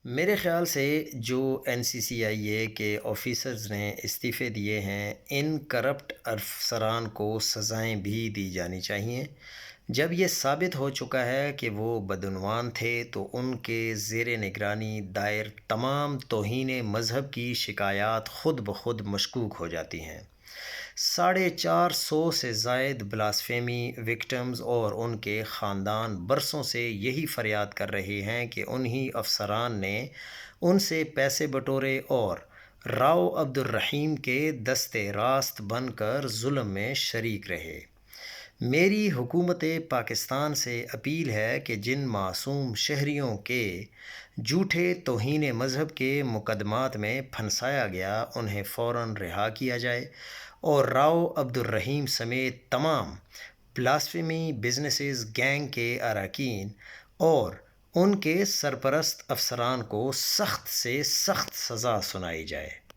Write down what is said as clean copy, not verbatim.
میرے خیال سے جو NCCIA کے آفیسرز نے استعفے دیے ہیں، ان کرپٹ افسران کو سزائیں بھی دی جانی چاہیے۔ جب یہ ثابت ہو چکا ہے کہ وہ بدعنوان تھے تو ان کے زیر نگرانی دائر تمام توہین مذہب کی شکایات خود بخود مشکوک ہو جاتی ہیں۔ 450 سے زائد بلاسفیمی وکٹمز اور ان کے خاندان برسوں سے یہی فریاد کر رہے ہیں کہ انہی افسران نے ان سے پیسے بٹورے اور راؤ عبدالرحیم کے دست راست بن کر ظلم میں شریک رہے۔ میری حکومت پاکستان سے اپیل ہے کہ جن معصوم شہریوں کے جھوٹے توہین مذہب کے مقدمات میں پھنسایا گیا انہیں فوراً رہا کیا جائے اور راؤ عبدالرحیم سمیت تمام بلاسفیمی بزنسز گینگ کے اراکین اور ان کے سرپرست افسران کو سخت سے سخت سزا سنائی جائے۔